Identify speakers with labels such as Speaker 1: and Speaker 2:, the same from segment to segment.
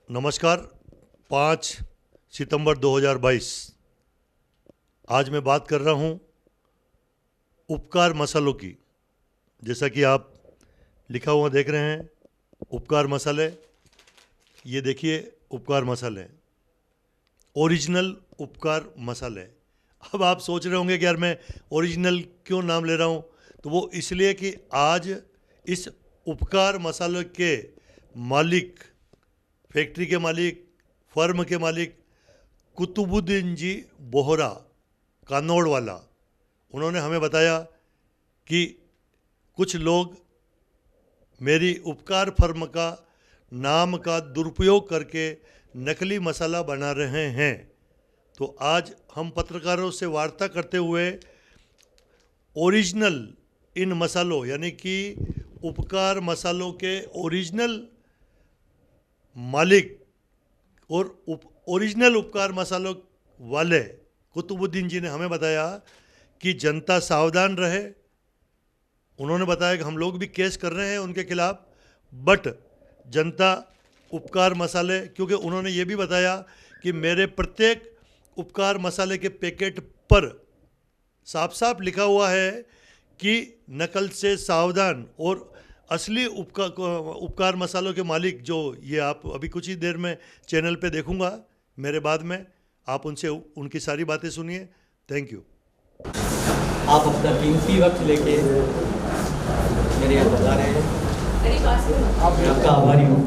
Speaker 1: नमस्कार। 5 सितंबर 2022। आज मैं बात कर रहा हूँ उपकार मसालों की। जैसा कि आप लिखा हुआ देख रहे हैं, उपकार मसाले। ये देखिए, उपकार मसाले, ओरिजिनल उपकार मसाले। अब आप सोच रहे होंगे कि यार मैं ओरिजिनल क्यों नाम ले रहा हूँ, तो वो इसलिए कि आज इस उपकार मसालों के मालिक, फैक्ट्री के मालिक, फर्म के मालिक कुतुबुद्दीन जी बोहरा कानौड़ वाला, उन्होंने हमें बताया कि कुछ लोग मेरी उपकार फर्म का नाम का दुरुपयोग करके नकली मसाला बना रहे हैं। तो आज हम पत्रकारों से वार्ता करते हुए ओरिजिनल इन मसालों यानी कि उपकार मसालों के ओरिजिनल मालिक और ओरिजिनल उपकार मसालों वाले कुतुबुद्दीन जी ने हमें बताया कि जनता सावधान रहे। उन्होंने बताया कि हम लोग भी केस कर रहे हैं उनके खिलाफ, बट जनता उपकार मसाले, क्योंकि उन्होंने ये भी बताया कि मेरे प्रत्येक उपकार मसाले के पैकेट पर साफ साफ लिखा हुआ है कि नकल से सावधान। और असली उपकार मसालों के मालिक जो, ये आप अभी कुछ ही देर में चैनल पे देखूंगा मेरे बाद में, आप उनसे उनकी सारी बातें सुनिए। Thank you.
Speaker 2: आप अपना कीमती वक्त लेके मेरे यहाँ बता रहे हैं, मैं आपका आभारी हूँ।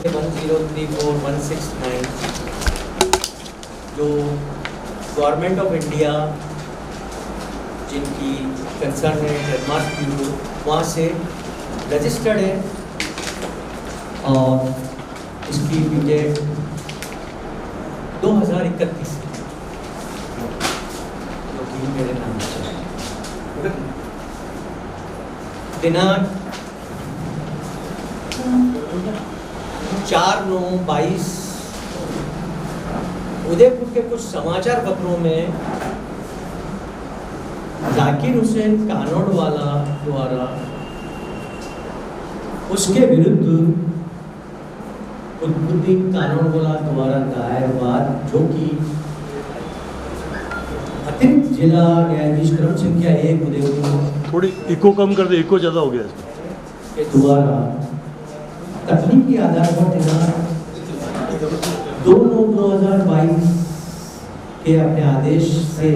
Speaker 2: 1034169 जो गवर्नमेंट ऑफ इंडिया जिनकी कंसर्न है ट्रेडमार्क ब्यूरो, वहाँ से रजिस्टर्ड है और इसकी डेट 2031 जो कि मेरे नाम से दिनांक 4/9/22 उदयपुर के कुछ समाचार पत्रों में जाकिर हुसैन कानौड़वाला द्वारा उसके विरुद्ध कुतुबुद्दीन कानौड़वाला द्वारा दायर वाद, जो कि अतिरिक्त जिला न्यायाधीश क्रम संख्या 1 उदयपुर,
Speaker 1: थोड़ी इको कम कर दे, इको ज़्यादा हो गया
Speaker 2: के द्वारा तकनीकी आधार पर दिनांक 2/9/2022 के अपने आदेश से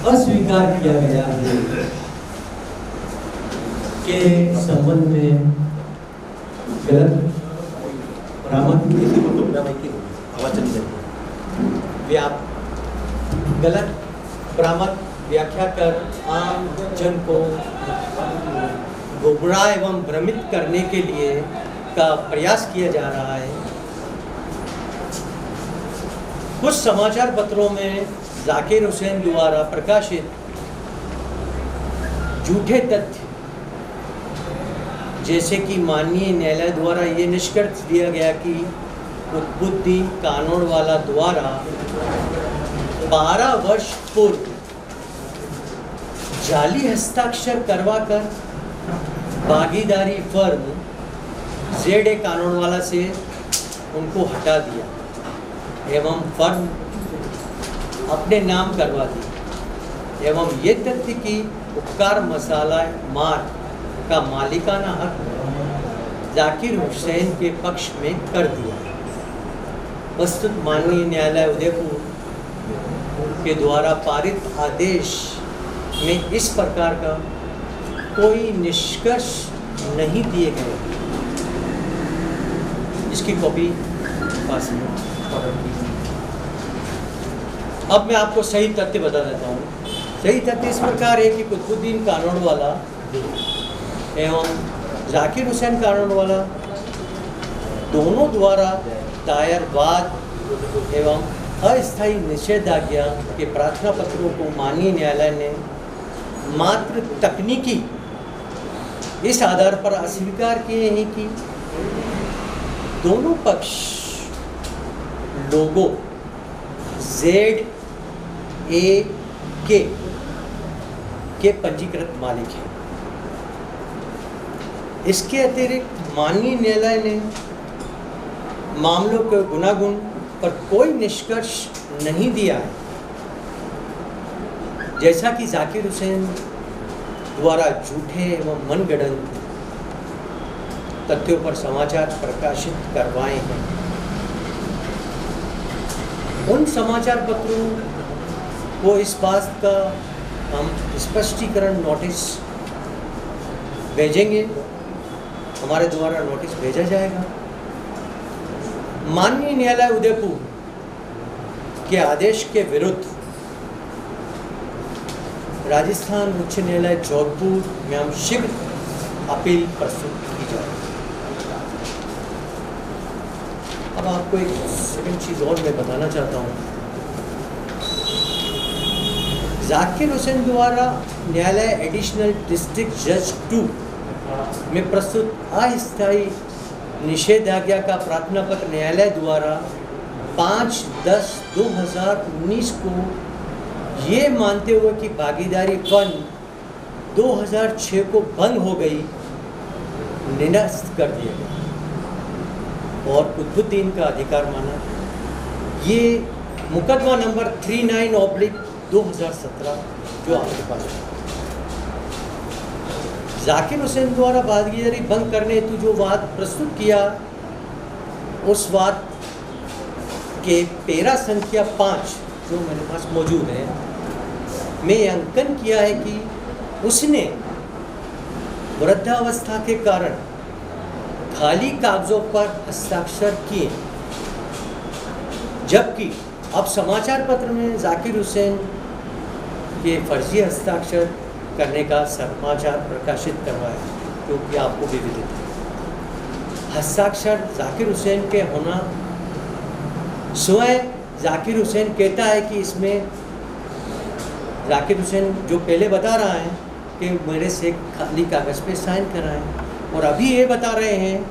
Speaker 2: अस्वीकार किया गया है के संबंध में गलत गलत बरामद व्याख्या कर आम जन को गुमराह एवं भ्रमित करने के लिए का प्रयास किया जा रहा है। कुछ समाचार पत्रों में जाकिर हुसैन द्वारा प्रकाशित झूठे तथ्य, जैसे कि माननीय न्यायालय द्वारा ये निष्कर्ष दिया गया कि कुतुबुद्दीन कानौड़वाला द्वारा 12 वर्ष पूर्व जाली हस्ताक्षर करवाकर भागीदारी फर्म ZA कानौड़वाला से उनको हटा दिया एवं फर्म अपने नाम करवा दी एवं ये तथ्य कि उपकार मसाला मार्क का मालिकाना हक जाकिर हुसैन के पक्ष में कर दिया। प्रस्तुत माननीय न्यायालय उदयपुर के द्वारा पारित आदेश में इस प्रकार का कोई निष्कर्ष नहीं दिए गए। इसकी कॉपी पास में। अब मैं आपको सही तथ्य बता देता हूँ। सही तथ्य इस प्रकार है कि कुतुबुद्दीन कानौड़वाला एवं जाकिर हुसैन कानौड़वाला दोनों द्वारा दायर वाद एवं अस्थायी निषेधाज्ञा के प्रार्थना पत्रों को माननीय न्यायालय ने मात्र तकनीकी इस आधार पर अस्वीकार किए हैं कि दोनों पक्ष लोगों ZA के पंजीकृत मालिक हैं। इसके अतिरिक्त माननीय न्यायालय ने मामलों के गुनागुन पर कोई निष्कर्ष नहीं दिया है, जैसा कि जाकिर हुसैन द्वारा झूठे एवं मनगढ़ंत तथ्यों पर समाचार प्रकाशित करवाए हैं। उन समाचार पत्रों को इस बात का हम स्पष्टीकरण नोटिस भेजेंगे, हमारे द्वारा नोटिस भेजा जाएगा। माननीय न्यायालय उदयपुर के आदेश के विरुद्ध राजस्थान उच्च न्यायालय जोधपुर में हम शीघ्र अपील प्रस्तुत की जाएगी। अब आपको एक सेकंड चीज़ और मैं बताना चाहता हूँ। जाकिर हुसैन द्वारा न्यायालय एडिशनल डिस्ट्रिक्ट जज 2 में प्रस्तुत अस्थायी निषेधाज्ञा का प्रार्थना पत्र न्यायालय द्वारा 5/10/2019 को ये मानते हुए कि भागीदारी वन 2006 को बंद हो गई, निरस्त कर दिया गया और कुतुबुद्दीन का अधिकार माना। ये मुकदमा नंबर 39/2017 जो आपके पास है। जाकिर हुसैन द्वारा भागीदारी भंग करने हेतु जो वाद प्रस्तुत किया, उस वाद के पेरा संख्या 5 जो मेरे पास मौजूद है में अंकन किया है कि उसने वृद्धावस्था के कारण खाली कागजों पर हस्ताक्षर किए, जबकि अब समाचार पत्र में जाकिर हुसैन के फर्जी हस्ताक्षर करने का समाचार प्रकाशित करवाया, क्योंकि आपको भी विदित है हस्ताक्षर जाकिर हुसैन के होना। स्वयं जाकिर हुसैन कहता है कि इसमें जाकिर हुसैन जो पहले बता रहा है कि मेरे से खाली कागज़ पे साइन कराएं, और अभी ये बता रहे हैं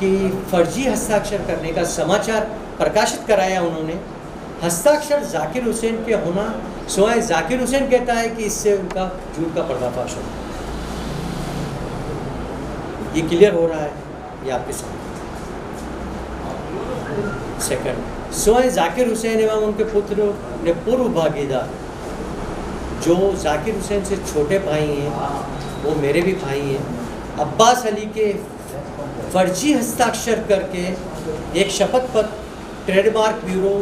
Speaker 2: कि फर्जी हस्ताक्षर करने का समाचार प्रकाशित कराया उन्होंने। हस्ताक्षर जाकिर हुसैन के होना स्वयं जाकिर हुसैन कहता है कि इससे उनका झूठ का पर्दाफाश हो। ये क्लियर हो रहा है, ये आपके सामने। सेकंड, स्वयं जाकिर हुसैन एवं उनके पुत्र ने पूर्व भागीदार जो जाकिर हुसैन से छोटे भाई हैं, वो मेरे भी भाई हैं, अब्बास अली के फर्जी हस्ताक्षर करके एक शपथ पत्र ट्रेडमार्क ब्यूरो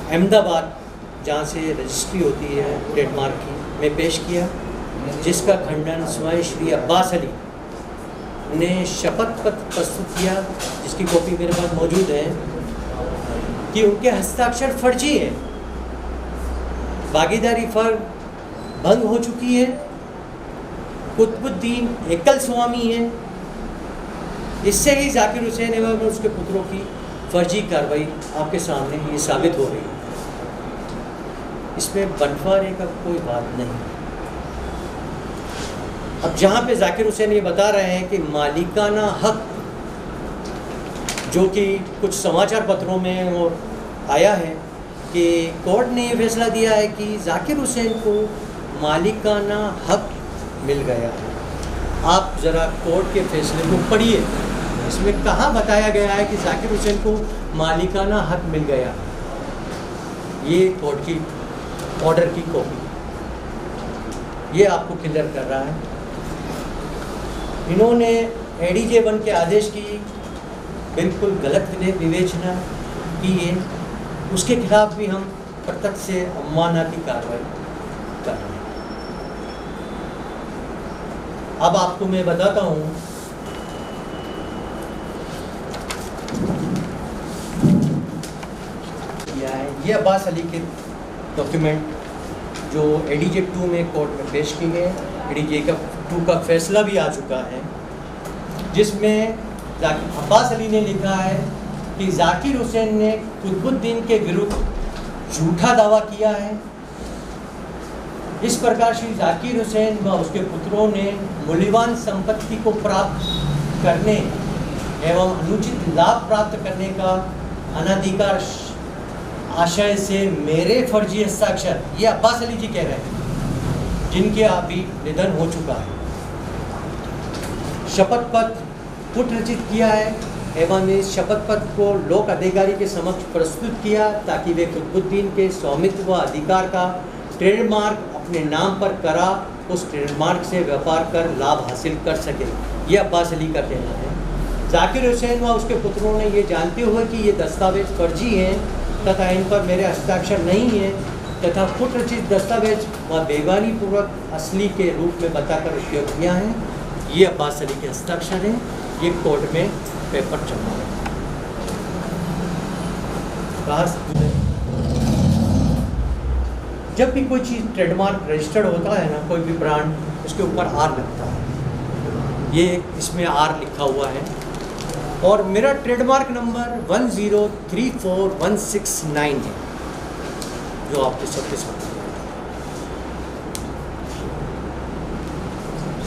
Speaker 2: अहमदाबाद, जहाँ से रजिस्ट्री होती है ट्रेडमार्क की, में पेश किया, जिसका खंडन स्वयं श्री अब्बास अली ने शपथ पत्र प्रस्तुत किया, जिसकी कॉपी मेरे पास मौजूद है, कि उनके हस्ताक्षर फर्जी है। भागीदारी फर्म भंग हो चुकी है, कुतुबुद्दीन एकल स्वामी है। इससे ही जाकिर हुसैन एवं उसके पुत्रों की फर्जी कार्रवाई आपके सामने ये साबित हो रही है। इसमें बंटवारे का कोई बात नहीं। अब जहाँ पे जाकिर हुसैन ये बता रहे हैं कि मालिकाना हक, जो कि कुछ समाचार पत्रों में और आया है कि कोर्ट ने ये फैसला दिया है कि जाकिर हुसैन को मालिकाना हक मिल गया है। आप ज़रा कोर्ट के फैसले को पढ़िए, इसमें कहाँ बताया गया है कि जाकिर हुसैन को मालिकाना हक मिल गया। ये कोर्ट की ऑर्डर की कॉपी ये आपको क्लियर कर रहा है। इन्होंने एडीजे 1 के आदेश की बिल्कुल गलत विवेचना की है, उसके खिलाफ भी हम प्रत्यक्ष से अवमानना की कार्रवाई कर रहे हैं। अब आपको मैं बताता हूँ ये अब्बास अली के डॉक्यूमेंट जो एडीजे 2 में कोर्ट में पेश की गए। एडीजे 2 का फैसला भी आ चुका है, जिसमें अब्बास अली ने लिखा है कि जाकिर हुसैन ने कुतुबुद्दीन के विरुद्ध झूठा दावा किया है। इस प्रकार श्री जाकिर हुसैन व उसके पुत्रों ने मूल्यवान संपत्ति को प्राप्त करने एवं अनुचित लाभ प्राप्त करने का अनाधिकार आशय से मेरे फर्जी हस्ताक्षर, ये अब्बास अली जी कह रहे हैं, जिनके अभी निधन हो चुका है, शपथ पत्र पुट रचित किया है एवं इस शपथ पत्र को लोक अधिकारी के समक्ष प्रस्तुत किया ताकि वे कुतुबुद्दीन के स्वामित्व व अधिकार का ट्रेडमार्क अपने नाम पर करा उस ट्रेडमार्क से व्यापार कर लाभ हासिल कर सके। ये अब्बास अली का कहना है। जाकिर हुसैन व उसके पुत्रों ने ये जानते हुए कि ये दस्तावेज फर्जी हैं तथा इन पर मेरे हस्ताक्षर नहीं हैं तथा पुट रचित दस्तावेज व बेगानी पूर्वक असली के रूप में बताकर उपयोग किया है। ये अब्बास अली के हस्ताक्षर हैं। ये कोर्ट में पेपर जमा है। जब भी कोई चीज़ ट्रेडमार्क रजिस्टर्ड होता है ना, कोई भी ब्रांड, उसके ऊपर आर लगता है। ये इसमें आर लिखा हुआ है और मेरा ट्रेडमार्क नंबर 1034169 है जो आपके सबके साथ है।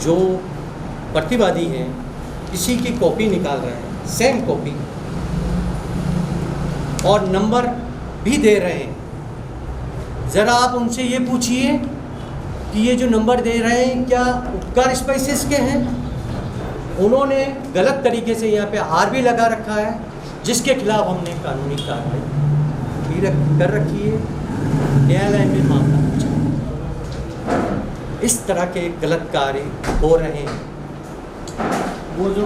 Speaker 2: जो प्रतिवादी हैं इसी की कॉपी निकाल रहे हैं, सेम कॉपी, और नंबर भी दे रहे हैं। ज़रा आप उनसे ये पूछिए कि ये जो नंबर दे रहे हैं क्या उपकार स्पाइसेस के हैं। उन्होंने गलत तरीके से यहाँ पे आर भी लगा रखा है जिसके खिलाफ हमने कानूनी कार्रवाई भी कर रखी है। न्यायालय में मामला इस तरह के गलत कार्य हो रहे हैं।
Speaker 3: वो जो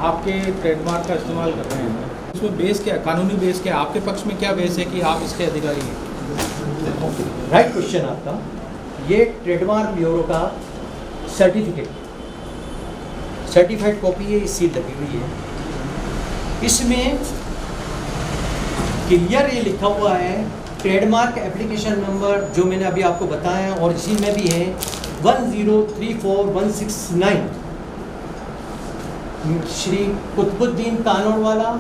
Speaker 3: आपके ट्रेडमार्क का इस्तेमाल कर रहे हैं उसमें बेस क्या, कानूनी बेस क्या, आपके पक्ष में क्या बेस है कि आप इसके अधिकारी हैं?
Speaker 2: राइट क्वेश्चन आपका। ये ट्रेडमार्क ब्यूरो का सर्टिफाइड कॉपी है, सील लगी हुई है। इसमें क्लियर ये लिखा हुआ है ट्रेडमार्क एप्लीकेशन नंबर जो मैंने अभी आपको बताया और इसी में भी है 1034169 Shri Qutbuddin Kanoonwala,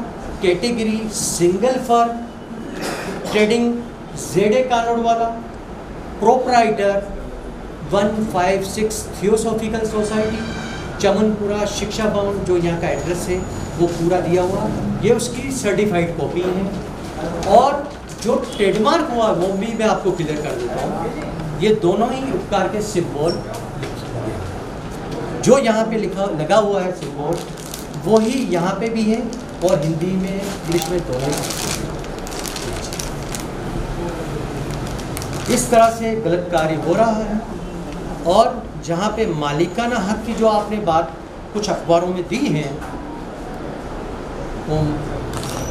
Speaker 2: category single firm, trading जेडे Kanoonwala, proprietor 156 theosophical society, Chamanpura Shiksha Bhavan, जो यहाँ का एड्रेस है वो पूरा दिया हुआ। ये उसकी सर्टिफाइड कॉपी है। और जो ट्रेडमार्क हुआ वो भी मैं आपको क्लियर कर देता हूँ। ये दोनों ही उपकार के सिंबल जो यहाँ पे लगा हुआ है सिंबल, वो ही यहाँ पे भी है और हिंदी में इंग्लिश में दोनों। इस तरह से गलत कार्य हो रहा है। और जहाँ पे मालिकाना हक की जो आपने बात कुछ अखबारों में दी है, वो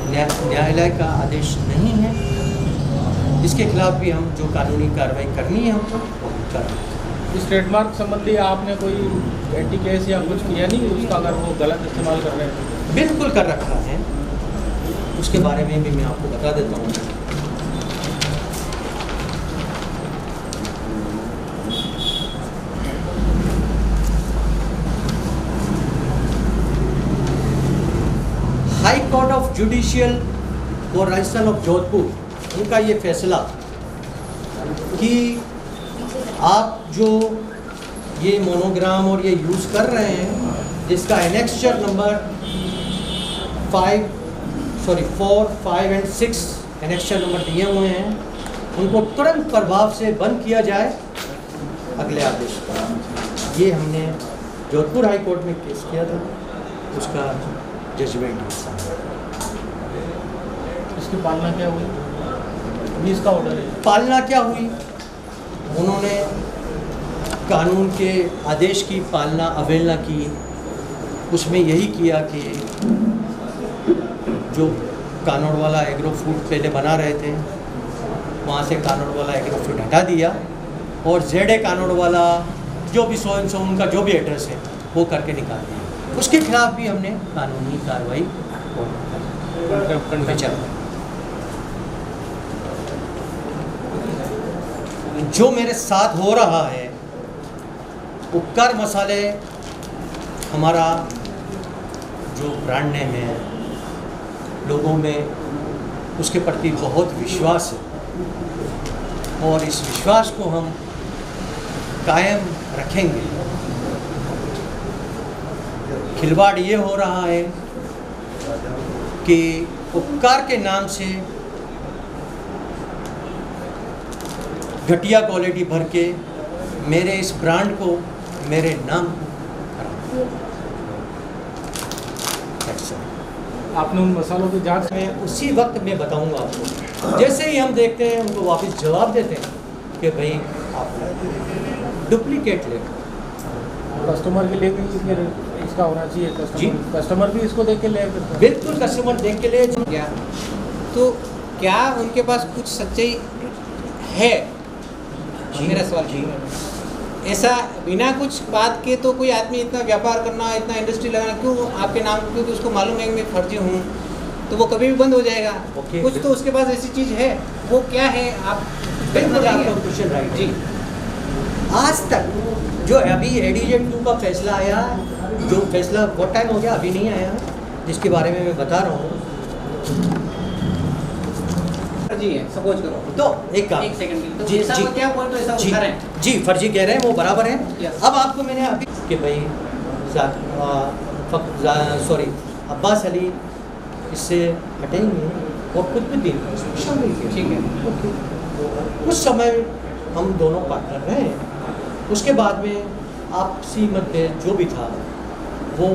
Speaker 2: न्यायालय का आदेश नहीं है। इसके खिलाफ भी हम जो कानूनी कार्रवाई करनी है हमको कर।
Speaker 3: इस ट्रेडमार्क संबंधी आपने कोई एंटी केस या कुछ किया नहीं उसका, अगर वो गलत इस्तेमाल कर रहे हैं?
Speaker 2: बिल्कुल कर रखा है, उसके बारे में भी मैं आपको बता देता हूँ। हाई कोर्ट ऑफ जुडिशियल और राजस्थान ऑफ जोधपुर, उनका ये फैसला कि आप जो ये मोनोग्राम और ये यूज़ कर रहे हैं जिसका एनेक्स्चर नंबर 4, 5 और 6 एनेक्स्चर नंबर दिए हुए हैं, उनको तुरंत प्रभाव से बंद किया जाए अगले आदेश पर। ये हमने जोधपुर हाई कोर्ट में केस किया था, उसका जजमेंट हिस्सा।
Speaker 3: इसकी पालना क्या हुई? इसका ऑर्डर है,
Speaker 2: पालना क्या हुई? उन्होंने कानून के आदेश की पालना अवहेलना की। उसमें यही किया कि जो कानूनवाला एग्रो फूड पहले बना रहे थे वहाँ से कानूनवाला एग्रो फूड हटा दिया और जेडे कानूनवाला जो भी सो उनका जो भी एड्रेस है वो करके निकाल दिया। उसके खिलाफ भी हमने कानूनी कार्रवाई चल। जो मेरे साथ हो रहा है, उपकार मसाले हमारा जो ब्रांड नेम है, लोगों में उसके प्रति बहुत विश्वास है और इस विश्वास को हम कायम रखेंगे। खिलवाड़ ये हो रहा है कि उपकार के नाम से घटिया क्वालिटी भर के मेरे इस ब्रांड को, मेरे नाम को खराब। सर।
Speaker 3: आपने उन मसालों की जांच
Speaker 2: मैं उसी वक्त मैं बताऊंगा आपको, जैसे ही हम देखते हैं उनको वापस जवाब देते हैं कि भाई आप डुप्लीकेट ले।
Speaker 3: कस्टमर के लिए भी फिर इसका होना चाहिए, कस्टमर भी इसको देख के ले।
Speaker 2: बिल्कुल कस्टमर देख के ले।
Speaker 4: क्या तो क्या उनके पास कुछ सच्चाई है? मेरा सवाल
Speaker 2: जी,
Speaker 4: ऐसा बिना कुछ बात के तो कोई आदमी इतना व्यापार करना, इतना इंडस्ट्री लगाना क्यों आपके नाम, क्योंकि उसको मालूम है कि मैं फर्जी हूँ तो वो कभी भी बंद हो जाएगा।
Speaker 2: ओके,
Speaker 4: कुछ तो उसके पास ऐसी चीज़ है, वो क्या है? आप
Speaker 2: बिल्कुल आपका क्वेश्चन राइट जी। आज तक जो अभी एडीजे 2 का फैसला आया, जो फैसला बहुत टाइम हो गया अभी नहीं आया, जिसके बारे में मैं बता रहा हूँ,
Speaker 4: फर्जी है सपोज करो
Speaker 2: तो एक काम
Speaker 4: एक सेकंड के लिए, तो
Speaker 2: जी,
Speaker 4: ऐसा
Speaker 2: जी,
Speaker 4: वो क्या पॉइंट ऐसा
Speaker 2: जी,
Speaker 4: उठा रहे हैं?
Speaker 2: जी फर्जी कह रहे हैं, वो बराबर है।
Speaker 4: Yes.
Speaker 2: अब आपको मैंने अभी कि भाई सॉरी अब्बास अली इससे हटेंगे और कुतुबुद्दीन शामिल किया।
Speaker 4: ठीक है।
Speaker 2: ओके, कुछ समय हम दोनों पार्टनर रहे, उसके बाद में आपसी मतभेद जो भी था वो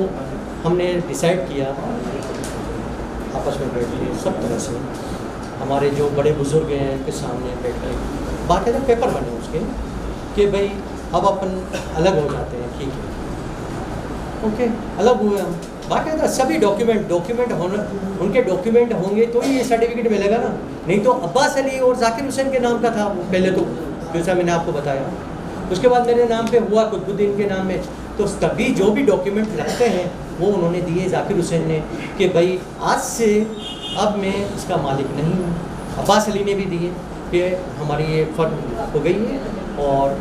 Speaker 2: हमने डिसाइड किया आपस में बैठ के सब तरह से, हमारे जो बड़े बुजुर्ग हैं उनके सामने बैठ कर बाकायदा पेपर बने उसके कि भाई अब अपन अलग हो जाते हैं, ठीक है, ओके अलग हुए हम, बाकायदा सभी डॉक्यूमेंट होना, उनके डॉक्यूमेंट होंगे तो ही ये सर्टिफिकेट मिलेगा ना, नहीं तो अब्बास अली और जाकिर हुसैन के नाम का था वो पहले, तो जैसा मैंने आपको बताया, उसके बाद मेरे नाम पे हुआ कुतुबुद्दीन के नाम में, तो तभी जो भी डॉक्यूमेंट लगते हैं वो उन्होंने दिए जाकिर हुसैन ने कि भाई आज से अब मैं इसका मालिक नहीं हूँ। अब्बास अली ने भी दिए कि हमारी ये फर्म हो गई है और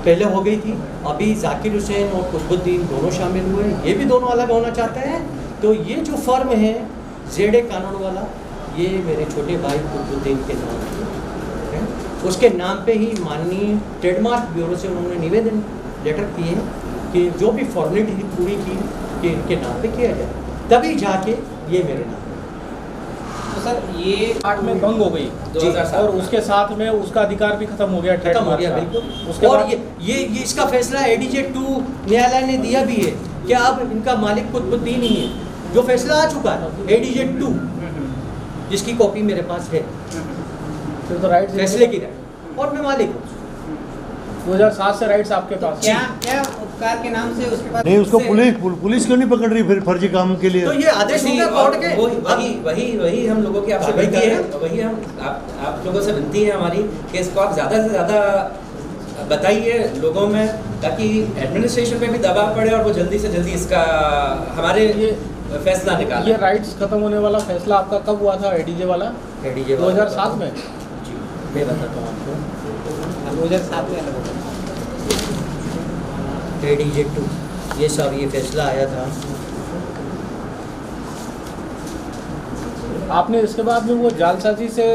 Speaker 2: पहले हो गई थी, अभी जाकिर हुसैन और कुतुबुद्दीन दोनों शामिल हुए, ये भी दोनों अलग होना चाहते हैं। तो ये जो फर्म है जेडे कानून वाला, ये मेरे छोटे भाई कुतुबुद्दीन के नाम है, उसके नाम पे ही माननीय ट्रेडमार्क ब्यूरो से उन्होंने निवेदन लेटर किए कि जो भी फॉर्मेलिटी पूरी की कि इनके नाम पे किया जाए, तभी जाके ये मेरे नाम।
Speaker 4: तो सर ये
Speaker 3: 8 में भंग हो गई
Speaker 4: 2007
Speaker 3: और उसके साथ में उसका अधिकार भी खत्म हो गया,
Speaker 2: खत्म हो
Speaker 3: ट्रेडमार्क
Speaker 2: गया
Speaker 3: का।
Speaker 2: बिल्कुल।
Speaker 3: उसके
Speaker 2: और
Speaker 3: बाद
Speaker 2: ये इसका फैसला एडीजे 2 न्यायालय ने दिया भी है कि अब इनका मालिक कुतुबुद्दीन ही है, जो फैसला आ चुका है एडीजे 2, जिसकी कॉपी मेरे पास है
Speaker 3: फिर तो राइट्स
Speaker 2: फैसले की राइट, और मैं मालिक हूँ।
Speaker 3: 2007 से राइट्स आपके पास।
Speaker 4: क्या क्या उपकार के नाम से उसके पास
Speaker 1: नहीं, उसको
Speaker 4: से-
Speaker 1: पुलिस क्यों नहीं पकड़ रही फिर फर्जी काम के लिए?
Speaker 2: तो ये आदेश होगा कोर्ट के।
Speaker 5: वही हम लोगों की आपसे
Speaker 2: कार्रवाई
Speaker 5: विनती है,
Speaker 2: कर
Speaker 5: वही हम आप लोगों से विनती है हमारी कि इसको आप ज़्यादा से ज़्यादा बताइए लोगों में, ताकि एडमिनिस्ट्रेशन पे भी दबाव पड़े और वो जल्दी से जल्दी इसका हमारे फैसला निकाले।
Speaker 3: ये राइट्स खत्म होने वाला फैसला आपका कब हुआ था एडीजे वाला?
Speaker 2: एडीजे
Speaker 3: 2007 में।
Speaker 2: जी मैं बताता हूँ आपको।
Speaker 4: 2007 में अलग होगा।
Speaker 2: एडीजे 2 ये सब ये फैसला आया था।
Speaker 3: आपने इसके बाद में वो जालसाजी से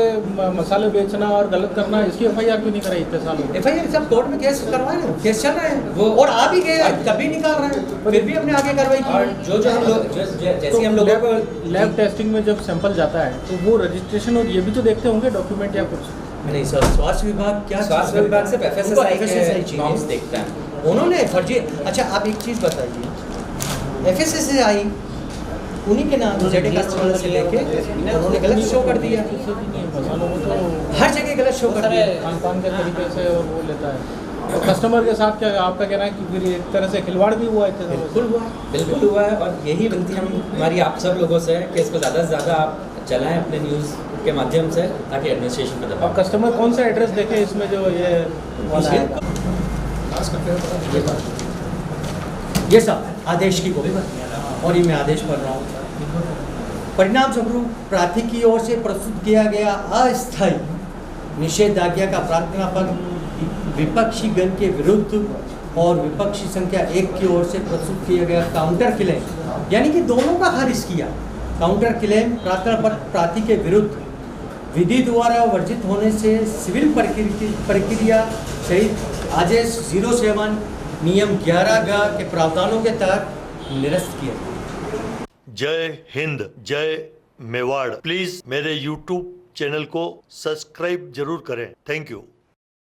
Speaker 3: मसाले बेचना और गलत करना, इसकी एफआईआर क्यों नहीं कराई इतने सालों में?
Speaker 2: एफआईआर सब कोर्ट में केस करवाए ना, केस चल रहे हैं वो, और आ भी गए, तभी निकाल रहे हैं, फिर भी हमने आगे कार्रवाई की।
Speaker 5: जो हम लोग जैसे हम लोगों को
Speaker 3: लैब टेस्टिंग में जब सैंपल जाता है तो वो रजिस्ट्रेशन और ये भी तो देखते होंगे डॉक्यूमेंट या कुछ?
Speaker 2: नहीं सर, स्वास्थ्य विभाग क्या,
Speaker 5: स्वास्थ्य विभाग से
Speaker 2: उनको
Speaker 5: FSSAI
Speaker 2: FSSAI
Speaker 5: के नॉर्म्स
Speaker 2: चाहिए,
Speaker 5: देखता है।
Speaker 2: उन्होंने फर्जी। अच्छा आप एक चीज़ बताइए, FSSAI उन्हीं के नाम जेडे कस्टमर से लेके उन्होंने गलत शो कर दिया,
Speaker 3: मसालों को तो
Speaker 2: हर जगह गलत शो कर दिया।
Speaker 3: खान के तरीके से वो लेता है, तो कस्टमर के साथ क्या आपका कहना है कि फिर एक तरह से खिलवाड़ भी हुआ इतने समय से?
Speaker 2: बिल्कुल हुआ,
Speaker 5: बिल्कुल हुआ है, और यही विनती हमारी आप सब लोगों से है कि इसको ज़्यादा से ज़्यादा आप चलाएं अपने न्यूज़ के माध्यम से, ताकि एडमिनिस्ट्रेशन पर दबाव।
Speaker 3: अब कस्टमर कौन सा एड्रेस देखे इसमें जो ये वाला है?
Speaker 2: ये सब आदेश की कॉपी और ये मैं आदेश पढ़ रहा हूँ। परिणाम स्वरूप प्रार्थी की ओर से प्रस्तुत किया गया अस्थायी निषेधाज्ञा का प्रार्थनापत्र विपक्षी गण के विरुद्ध और विपक्षी संख्या 1 की ओर से प्रस्तुत किया गया काउंटर क्लेम, यानी कि दोनों का खारिज किया। काउंटर क्लेम प्रार्थना पत्र प्रार्थी के विरुद्ध विधि द्वारा वर्जित होने से सिविल प्रक्रिया सहित आदेश 07 नियम 11 के प्रावधानों के तहत निरस्त किया।
Speaker 1: जय हिंद, जय मेवाड़। प्लीज मेरे YouTube चैनल को सब्सक्राइब जरूर करें। Thank you.